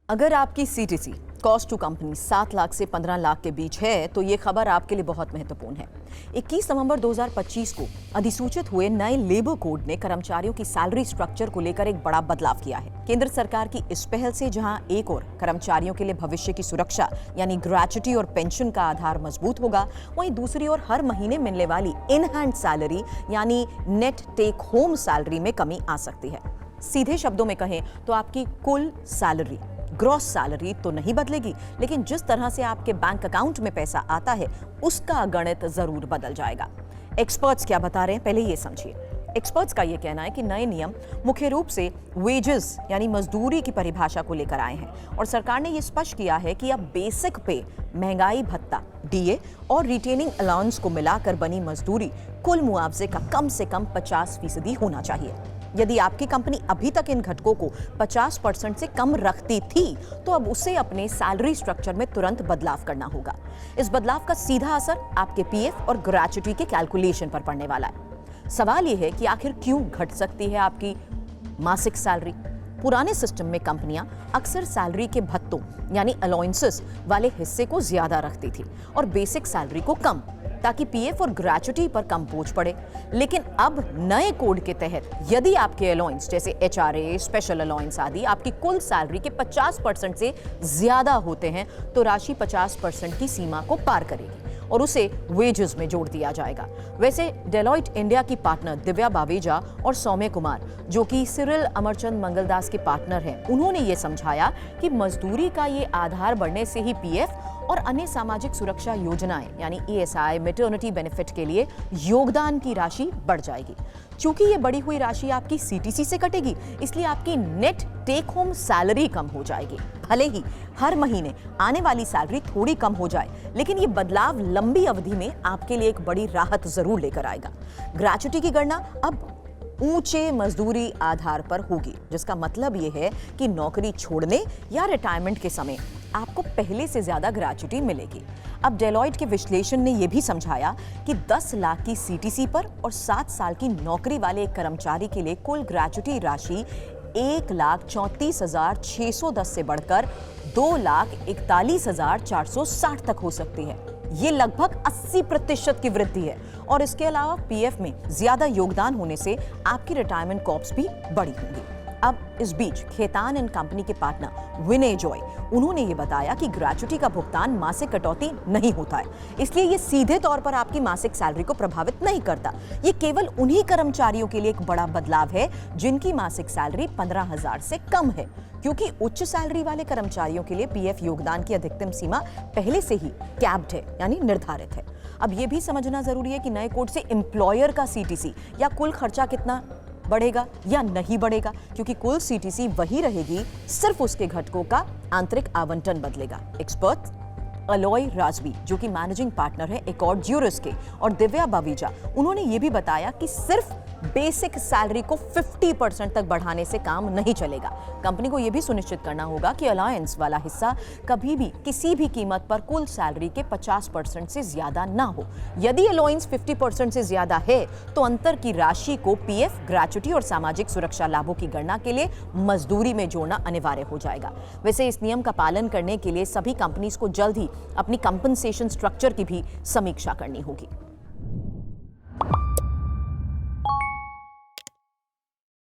अगर आपकी CTC cost to company 7 lakh से 15 लाख के बीच है तो ये खबर आपके लिए बहुत महत्वपूर्ण है। 21 नवंबर 2025 को अधिसूचित हुए नए लेबर कोड ने कर्मचारियों की सैलरी स्ट्रक्चर को लेकर एक बड़ा बदलाव किया है। केंद्र सरकार की इस पहल से जहां एक और कर्मचारियों के लिए भविष्य की सुरक्षा यानी ग्रेच्युटी और पेंशन का आधार मजबूत होगा, वहीं दूसरी ओर हर महीने मिलने वाली इन हैंड सैलरी यानी नेट टेक होम सैलरी में कमी आ सकती है। सीधे शब्दों में कहें तो आपकी कुल सैलरी ग्रॉस सैलरी तो नहीं बदलेगी, लेकिन जिस तरह से आपके बैंक अकाउंट में पैसा आता है उसका गणित जरूर बदल जाएगा। एक्सपर्ट्स क्या बता रहे हैं, पहले ये समझिए। एक्सपर्ट्स का ये कहना है कि नए नियम मुख्य रूप से वेजेस यानी मजदूरी की परिभाषा को लेकर आए हैं और सरकार ने ये स्पष्ट किया है कि अब बेसिक पे, महंगाई भत्ता, डीए और रिटेनिंग अलाउंस को मिलाकर बनी मजदूरी कुल मुआवजे का कम से कम 50% होना चाहिए। यदि आपकी कंपनी अभी तक इन घटकों को 50% से कम रखती थी तो अब उसे अपने सैलरी स्ट्रक्चर में तुरंत बदलाव करना होगा। इस बदलाव का सीधा असर आपके पीएफ और ग्रेच्युटी के कैलकुलेशन पर पड़ने वाला है। सवाल यह है कि आखिर क्यों घट सकती है आपकी मासिक सैलरी। पुराने सिस्टम में कंपनियां अक्सर सैलरी के भत्तों यानी अलाउंसेस वाले हिस्से को ज्यादा रखती थी और बेसिक सैलरी को कम, ताकि पीएफ और ग्रेच्युटी पर कम बोझ पड़े। लेकिन अब नए कोड के तहत यदि आपके अलाउंस जैसे एचआरए, स्पेशल अलाउंस आदि आपकी कुल सैलरी के 50% से ज्यादा होते हैं तो राशि 50% की सीमा को पार करेगी और उसे वेजेस में जोड़ दिया जाएगा। वैसे डेलॉयट इंडिया की पार्टनर दिव्या बावेजा और सौम्य कुमार, जो कि सिरिल अमरचंद मंगलदास के पार्टनर हैं, उन्होंने ये समझाया कि मजदूरी का ये आधार बढ़ने से ही पीएफ और अन्य सामाजिक सुरक्षा योजनाएं यानी ईएसआई, मैटरनिटी बेनिफिट के लिए योगदान की राशि बढ़ जाएगी। चूंकि ये बढ़ी हुई राशि आपकी सीटीसी से कटेगी, इसलिए आपकी नेट टेक होम सैलरी कम हो जाएगी। भले ही हर महीने आने वाली सैलरी थोड़ी कम हो जाए, लेकिन ये बदलाव लंबी अवधि में आपके लिए एक बड़ी राहत जरूर लेकर आएगा। ग्रेच्युटी की गणना अब ऊंचे मजदूरी आधार पर होगी, जिसका मतलब यह है कि नौकरी छोड़ने या रिटायरमेंट के समय आपको पहले से ज्यादा ग्रेच्युटी मिलेगी। अब डेलॉयट के विश्लेषण ने यह भी समझाया कि 10 लाख की सीटीसी पर और 7 साल की नौकरी वाले एक कर्मचारी के लिए कुल ग्रेच्युटी राशि 1,34,610 से बढ़कर 2,41,460 तक हो सकती है। ये लगभग 80% की वृद्धि है और इसके अलावा पीएफ में ज्यादा योगदान होने से आपकी रिटायरमेंट कॉप्स भी बड़ी होंगी। अब इस बीच खेतान एंड कंपनी के पार्टनर विनय जॉय, उन्होंने ये बताया कि ग्रेच्युटी का भुगतान मासिक कटौती नहीं होता है, इसलिए ये सीधे तौर पर आपकी मासिक सैलरी को प्रभावित नहीं करता। ये केवल उन्हीं कर्मचारियों के लिए एक बड़ा बदलाव है जिनकी मासिक सैलरी 15,000 से कम है, क्योंकि उच्च सैलरी वाले कर्मचारियों के लिए पीएफ योगदान की अधिकतम सीमा पहले से ही कैप्ड है यानी निर्धारित है। अब यह भी समझना जरूरी है कि नए कोड से एम्प्लॉयर का सीटीसी या कुल खर्चा कितना बढ़ेगा या नहीं बढ़ेगा, क्योंकि कुल सीटीसी वही रहेगी, सिर्फ उसके घटकों का आंतरिक आवंटन बदलेगा। एक्सपर्ट अलॉय राजवी, जो कि मैनेजिंग पार्टनर है एकॉर्ड ज्यूरिस के, और दिव्या बावेजा, उन्होंने ये भी बताया कि सिर्फ बेसिक सैलरी को 50% तक बढ़ाने से काम नहीं चलेगा। कंपनी को यह भी सुनिश्चित करना होगा कि अलायंस वाला हिस्सा कभी भी किसी भी कीमत पर कुल सैलरी के 50% से ज्यादा ना हो। यदि अलायंस 50% से ज्यादा है तो अंतर की राशि को पीएफ, ग्रेच्युटी और सामाजिक सुरक्षा लाभों की गणना के लिए मजदूरी में जोड़ना अनिवार्य हो जाएगा। वैसे इस नियम का पालन करने के लिए सभी कंपनीज को जल्द ही अपनी कंपनसेशन स्ट्रक्चर की भी समीक्षा करनी होगी।